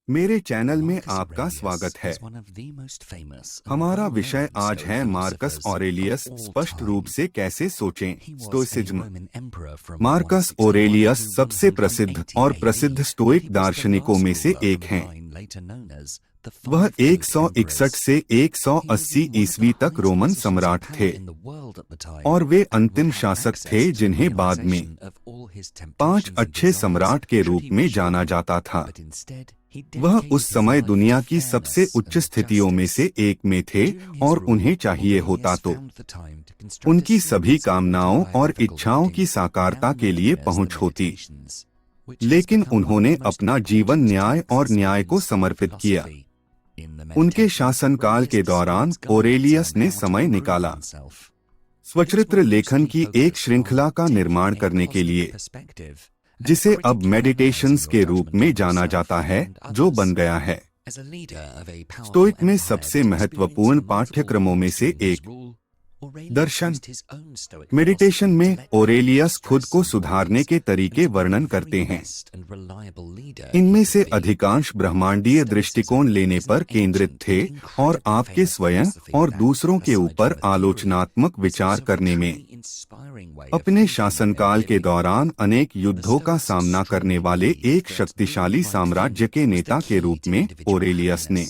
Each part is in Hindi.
मेरे चैनल में आपका स्वागत है। हमारा विषय आज है मार्कस ऑरेलियस स्पष्ट रूप से कैसे सोचें, स्टोइसिज्म। मार्कस ऑरेलियस सबसे प्रसिद्ध और प्रसिद्ध स्टोइक दार्शनिकों में से एक हैं। वह 161 से 180 ईस्वी तक रोमन सम्राट थे और वे अंतिम शासक थे जिन्हें बाद में 5 अच्छे सम्राट के रूप में जाना जाता था। वह उस समय दुनिया की सबसे उच्च स्थितियों में से एक में थे और उन्हें चाहिए होता तो उनकी सभी कामनाओं और इच्छाओं की साकारता के लिए पहुंच होती, लेकिन उन्होंने अपना जीवन न्याय और न्याय को समर्पित किया। उनके शासनकाल के दौरान ऑरेलियस ने समय निकाला स्वचरित्र लेखन की एक श्रृंखला का निर्माण करने के लिए, जिसे अब मेडिटेशंस के रूप में जाना जाता है, जो बन गया है स्टोइक में सबसे महत्वपूर्ण पाठ्यक्रमों में से एक। दर्शन। मेडिटेशन में ऑरेलियस खुद को सुधारने के तरीके वर्णन करते हैं। इनमें से अधिकांश ब्रह्मांडीय दृष्टिकोण लेने पर केंद्रित थे और आपके स्वयं और दूसरों के ऊपर आलोचनात्मक विचार करने में। अपने शासनकाल के दौरान अनेक युद्धों का सामना करने वाले एक शक्तिशाली साम्राज्य के नेता के रूप में ऑरेलियस ने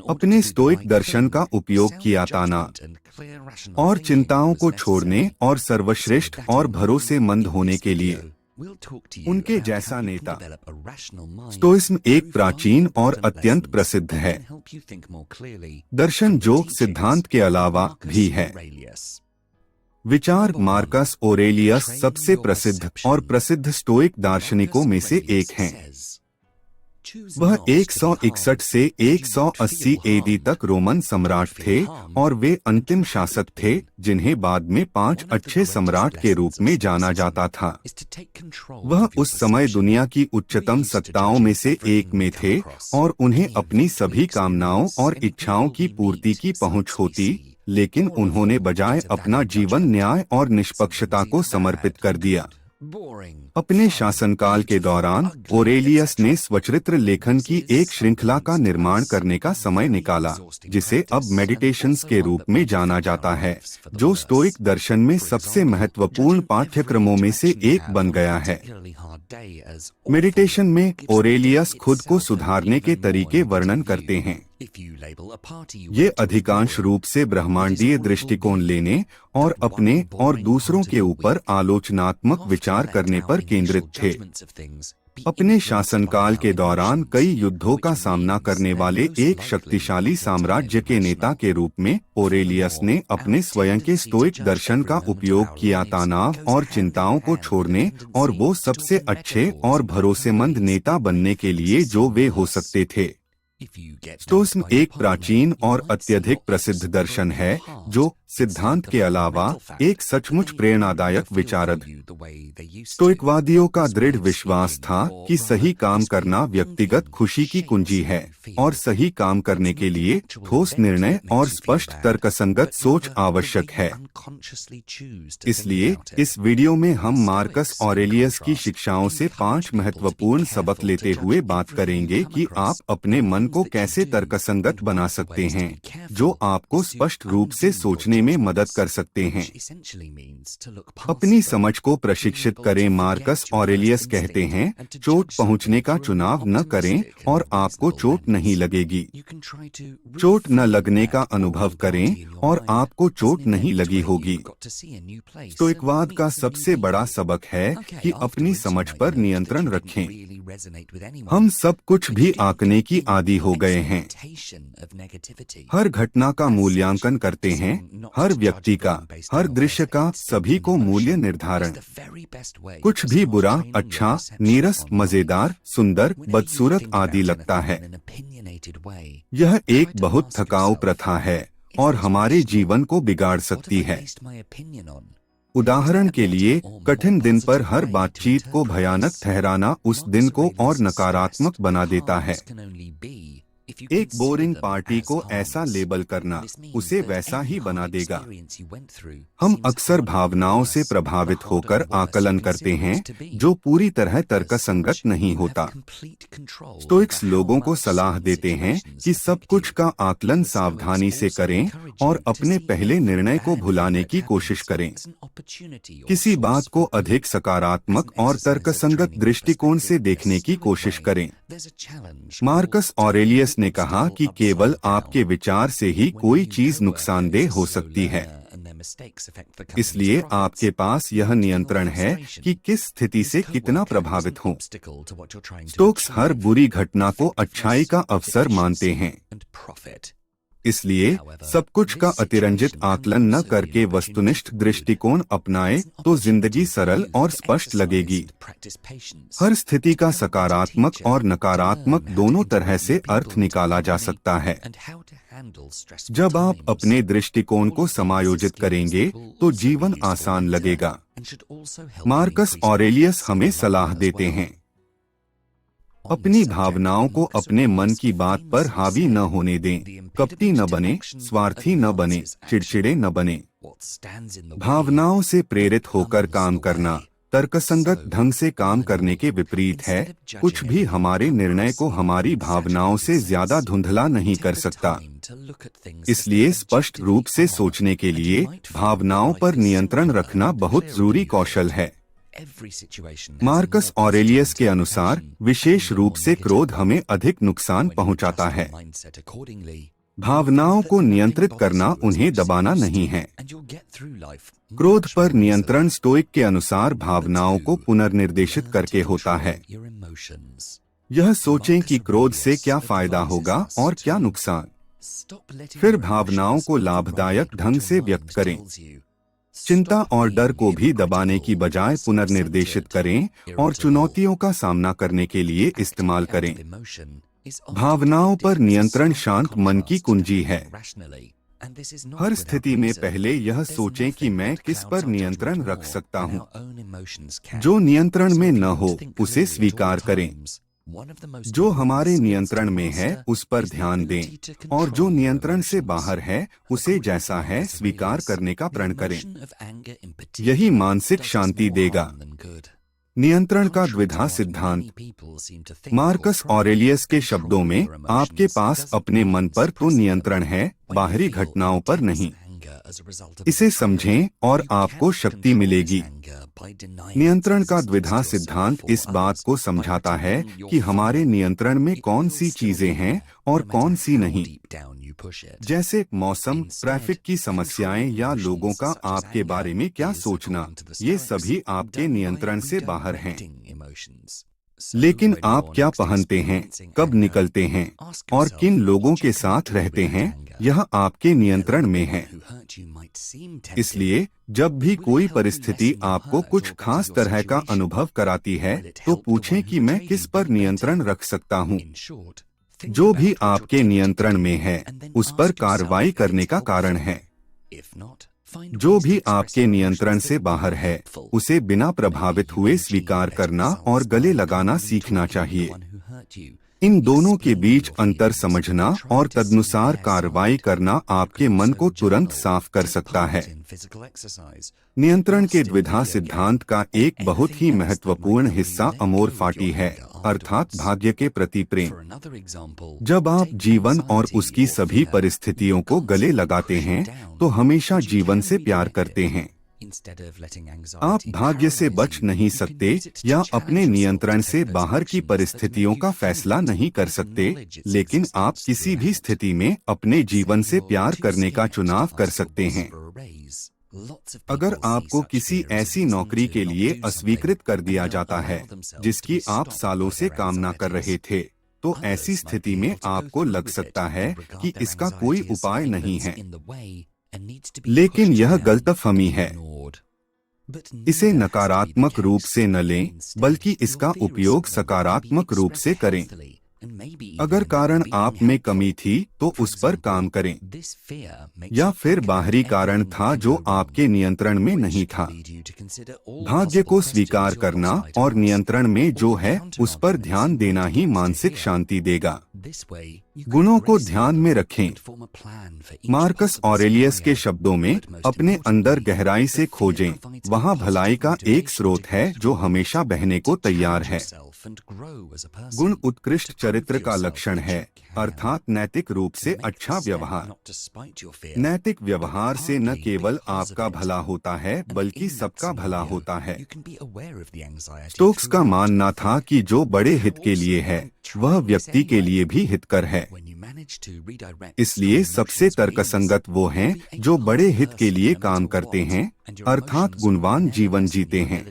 अपने स्टोइक दर्शन का उपयोग किया तनाव और चिंताओं को छोड़ने और सर्वश्रेष्ठ और भरोसेमंद होने के लिए। उनके जैसा नेता। स्टोइज्म एक प्राचीन और अत्यंत प्रसिद्ध है दर्शन जो सिद्धांत के अलावा भी है। विचार। मार्कस ऑरेलियस सबसे प्रसिद्ध और प्रसिद्ध स्टोइक दार्शनिकों में से एक हैं। वह 161 से 180 एडी तक रोमन सम्राट थे और वे अंतिम शासक थे जिन्हें बाद में 5 अच्छे सम्राट के रूप में जाना जाता था। वह उस समय दुनिया की उच्चतम सत्ताओं में से एक में थे और उन्हें अपनी सभी कामनाओं और इच्छाओं की पूर्ति की पहुंच होती, लेकिन उन्होंने बजाय अपना जीवन न्याय और निष्पक्षता को समर्पित कर दिया। अपने शासनकाल के दौरान ऑरेलियस ने स्वचरित्र लेखन की एक श्रृंखला का निर्माण करने का समय निकाला, जिसे अब मेडिटेशंस के रूप में जाना जाता है, जो स्टोइक दर्शन में सबसे महत्वपूर्ण पाठ्यक्रमों में से एक बन गया है। मेडिटेशन में ऑरेलियस खुद को सुधारने के तरीके वर्णन करते हैं। ये अधिकांश रूप से ब्रह्मांडीय दृष्टिकोण लेने और अपने और दूसरों के ऊपर आलोचनात्मक विचार करने पर केंद्रित थे। अपने शासनकाल के दौरान कई युद्धों का सामना करने वाले एक शक्तिशाली साम्राज्य के नेता के रूप में ऑरेलियस ने अपने स्वयं के स्टोइक दर्शन का उपयोग किया तनाव और चिंताओं को छोड़ने और वो सबसे अच्छे और भरोसेमंद नेता बनने के लिए जो वे हो सकते थे। स्टोइज्म एक प्राचीन और अत्यधिक प्रसिद्ध दर्शन है जो सिद्धांत के अलावा एक सचमुच प्रेरणादायक विचारक। स्टोइकवादियों का दृढ़ विश्वास था कि सही काम करना व्यक्तिगत खुशी की कुंजी है और सही काम करने के लिए ठोस निर्णय और स्पष्ट तर्कसंगत सोच आवश्यक है। इसलिए इस वीडियो में हम मार्कस ऑरेलियस की शिक्षाओं से 5 महत्वपूर्ण सबक लेते हुए बात करेंगे कि आप अपने मन को कैसे तर्कसंगत बना सकते हैं, जो आपको स्पष्ट रूप से सोचने में मदद कर सकते हैं। अपनी समझ को प्रशिक्षित करें। मार्कस ऑरेलियस कहते हैं, चोट पहुंचने का चुनाव न करें और आपको चोट नहीं लगेगी। चोट न लगने का अनुभव करें और आपको चोट नहीं लगी होगी। स्टोइकवाद का सबसे बड़ा सबक है कि अपनी समझ पर नियंत्रण रखें। हम सब कुछ भी आंकने की आदी हो गए हैं। हर घटना का मूल्यांकन करते हैं, हर व्यक्ति का, हर दृश्य का, सभी को मूल्य निर्धारण। कुछ भी बुरा, अच्छा, नीरस, मजेदार, सुंदर, बदसूरत आदि लगता है। यह एक बहुत थकाऊ प्रथा है और हमारे जीवन को बिगाड़ सकती है। उदाहरण के लिए, कठिन दिन पर हर बातचीत को भयानक ठहराना उस दिन को और नकारात्मक बना देता है। एक बोरिंग पार्टी को ऐसा लेबल करना उसे वैसा ही बना देगा। हम अक्सर भावनाओं से प्रभावित होकर आकलन करते हैं जो पूरी तरह तर्कसंगत नहीं होता। स्टोइक्स लोगों को सलाह देते हैं कि सब कुछ का आकलन सावधानी से करें और अपने पहले निर्णय को भुलाने की कोशिश करें। किसी बात को अधिक सकारात्मक और तर्कसंगत दृष्टिकोण से देखने की कोशिश करें। मार्कस ऑरेलियस ने कहा कि केवल आपके विचार से ही कोई चीज नुकसानदेह हो सकती है। इसलिए आपके पास यह नियंत्रण है कि किस स्थिति से कितना प्रभावित हों। स्टोक्स हर बुरी घटना को अच्छाई का अवसर मानते हैं। इसलिए सब कुछ का अतिरंजित आकलन न करके वस्तुनिष्ठ दृष्टिकोण अपनाएं तो जिंदगी सरल और स्पष्ट लगेगी। हर स्थिति का सकारात्मक और नकारात्मक दोनों तरह से अर्थ निकाला जा सकता है। जब आप अपने दृष्टिकोण को समायोजित करेंगे तो जीवन आसान लगेगा। मार्कस ऑरेलियस हमें सलाह देते हैं, अपनी भावनाओं को अपने मन की बात पर हावी न होने दें। कपटी न बने, स्वार्थी न बने, चिड़चिड़े न बने। भावनाओं से प्रेरित होकर काम करना तर्कसंगत ढंग से काम करने के विपरीत है। कुछ भी हमारे निर्णय को हमारी भावनाओं से ज्यादा धुंधला नहीं कर सकता। इसलिए स्पष्ट रूप से सोचने के लिए भावनाओं पर नियंत्रण रखना बहुत जरूरी कौशल है। मार्कस ऑरेलियस के अनुसार विशेष रूप से क्रोध हमें अधिक नुकसान पहुंचाता है। भावनाओं को नियंत्रित करना उन्हें दबाना नहीं है। क्रोध पर नियंत्रण स्टोइक के अनुसार भावनाओं को पुनर्निर्देशित करके होता है। यह सोचें कि क्रोध से क्या फायदा होगा और क्या नुकसान। फिर भावनाओं को लाभदायक ढंग से व्यक्त करें। चिंता और डर को भी दबाने की बजाय पुनर्निर्देशित करें और चुनौतियों का सामना करने के लिए इस्तेमाल करें। भावनाओं पर नियंत्रण शांत मन की कुंजी है। हर स्थिति में पहले यह सोचें कि मैं किस पर नियंत्रण रख सकता हूं। जो नियंत्रण में न हो उसे स्वीकार करें। जो हमारे नियंत्रण में है उस पर ध्यान दें और जो नियंत्रण से बाहर है उसे जैसा है स्वीकार करने का प्रण करें। यही मानसिक शांति देगा। नियंत्रण का द्विधा सिद्धांत। मार्कस ऑरेलियस के शब्दों में, आपके पास अपने मन पर तो नियंत्रण है, बाहरी घटनाओं पर नहीं। इसे समझें और आपको शक्ति मिलेगी। नियंत्रण का द्विधा सिद्धांत इस बात को समझाता है कि हमारे नियंत्रण में कौन सी चीजें हैं और कौन सी नहीं। जैसे मौसम, ट्रैफिक की समस्याएं या लोगों का आपके बारे में क्या सोचना, ये सभी आपके नियंत्रण से बाहर हैं। लेकिन आप क्या पहनते हैं, कब निकलते हैं और किन लोगों के साथ रहते हैं, यह आपके नियंत्रण में है। इसलिए जब भी कोई परिस्थिति आपको कुछ खास तरह का अनुभव कराती है तो पूछें कि मैं किस पर नियंत्रण रख सकता हूँ। जो भी आपके नियंत्रण में है उस पर कार्रवाई करने का कारण है। जो भी आपके नियंत्रण से बाहर है उसे बिना प्रभावित हुए स्वीकार करना और गले लगाना सीखना चाहिए। इन दोनों के बीच अंतर समझना और तदनुसार कार्रवाई करना आपके मन को तुरंत साफ कर सकता है। नियंत्रण के द्विधा सिद्धांत का एक बहुत ही महत्वपूर्ण हिस्सा अमोर फाटी है, अर्थात भाग्य के प्रति प्रेम। जब आप जीवन और उसकी सभी परिस्थितियों को गले लगाते हैं तो हमेशा जीवन से प्यार करते हैं। आप भाग्य से बच नहीं सकते या अपने नियंत्रण से बाहर की परिस्थितियों का फैसला नहीं कर सकते, लेकिन आप किसी भी स्थिति में अपने जीवन से प्यार करने का चुनाव कर सकते हैं। अगर आपको किसी ऐसी नौकरी के लिए अस्वीकृत कर दिया जाता है जिसकी आप सालों से कामना कर रहे थे, तो ऐसी स्थिति में आपको लग सकता है कि इसका कोई उपाय नहीं है। लेकिन यह गलतफहमी है। इसे नकारात्मक रूप से न लें, बल्कि इसका उपयोग सकारात्मक रूप से करें। अगर कारण आप में कमी थी तो उस पर काम करें, या फिर बाहरी कारण था जो आपके नियंत्रण में नहीं था। भाग्य को स्वीकार करना और नियंत्रण में जो है उस पर ध्यान देना ही मानसिक शांति देगा। गुणों को ध्यान में रखें। मार्कस ऑरेलियस के शब्दों में अपने अंदर गहराई से खोजें, वहाँ भलाई का एक स्रोत है जो हमेशा बहने को तैयार है। गुण उत्कृष्ट चरित्र का लक्षण है, अर्थात नैतिक रूप से अच्छा व्यवहार। नैतिक व्यवहार से न केवल आपका भला होता है बल्कि सबका भला होता है। स्टोक्स का मानना था कि जो बड़े हित के लिए है वह व्यक्ति के लिए भी हितकर है। इसलिए सबसे तर्कसंगत वो हैं जो बड़े हित के लिए काम करते हैं, अर्थात गुणवान जीवन जीते हैं।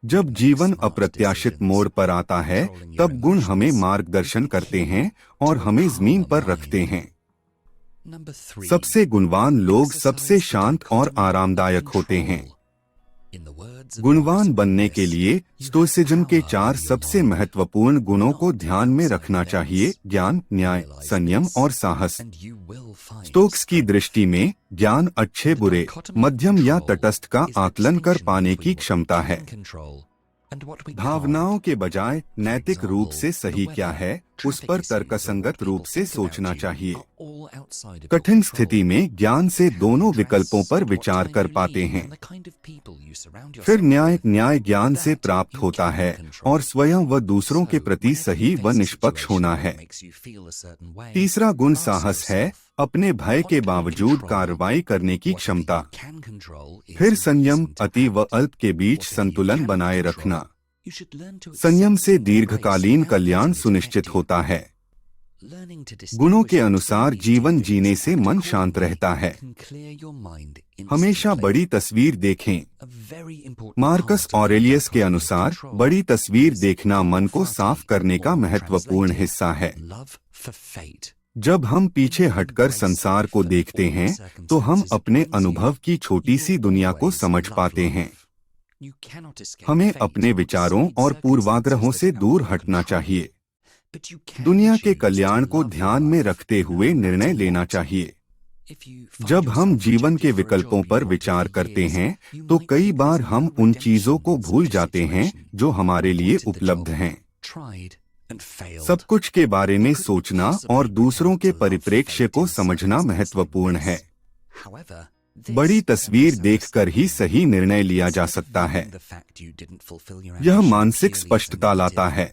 जब जीवन अप्रत्याशित मोड़ पर आता है तब गुण हमें मार्गदर्शन करते हैं और हमें जमीन पर रखते हैं। सबसे गुणवान लोग सबसे शांत और आरामदायक होते हैं। गुणवान बनने के लिए स्टोइसिज्म के 4 सबसे महत्वपूर्ण गुणों को ध्यान में रखना चाहिए: ज्ञान, न्याय, संयम और साहस। स्टोक्स की दृष्टि में ज्ञान अच्छे बुरे, मध्यम या तटस्थ का आकलन कर पाने की क्षमता है। भावनाओं के बजाय नैतिक रूप से सही क्या है उस पर तर्कसंगत रूप से सोचना चाहिए। कठिन स्थिति में ज्ञान से दोनों विकल्पों पर विचार कर पाते हैं। फिर न्याय ज्ञान से प्राप्त होता है और स्वयं व दूसरों के प्रति सही व निष्पक्ष होना है। तीसरा गुण साहस है, अपने भय के बावजूद कार्रवाई करने की क्षमता। फिर संयम, अति व अल्प के बीच संतुलन बनाए रखना। संयम से दीर्घकालीन कल्याण सुनिश्चित होता है। गुणों के अनुसार जीवन जीने से मन शांत रहता है। हमेशा बड़ी तस्वीर देखें। मार्कस ऑरेलियस के अनुसार बड़ी तस्वीर देखना मन को साफ करने का महत्वपूर्ण हिस्सा है। जब हम पीछे हटकर संसार को देखते हैं तो हम अपने अनुभव की छोटी सी दुनिया को समझ पाते हैं। हमें अपने विचारों और पूर्वाग्रहों से दूर हटना चाहिए। दुनिया के कल्याण को ध्यान में रखते हुए निर्णय लेना चाहिए। जब हम जीवन के विकल्पों पर विचार करते हैं तो कई बार हम उन चीजों को भूल जाते हैं जो हमारे लिए उपलब्ध हैं। सब कुछ के बारे में सोचना और दूसरों के परिप्रेक्ष्य को समझना महत्वपूर्ण है। बड़ी तस्वीर देखकर ही सही निर्णय लिया जा सकता है। यह मानसिक स्पष्टता लाता है।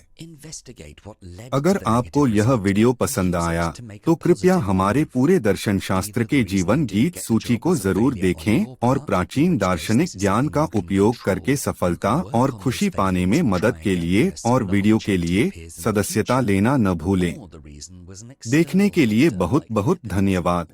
अगर आपको यह वीडियो पसंद आया तो कृपया हमारे पूरे दर्शन शास्त्र के जीवन गीत सूची को जरूर देखें और प्राचीन दार्शनिक ज्ञान का उपयोग करके सफलता और खुशी पाने में मदद के लिए और वीडियो के लिए सदस्यता लेना न भूलें। देखने के लिए बहुत बहुत धन्यवाद।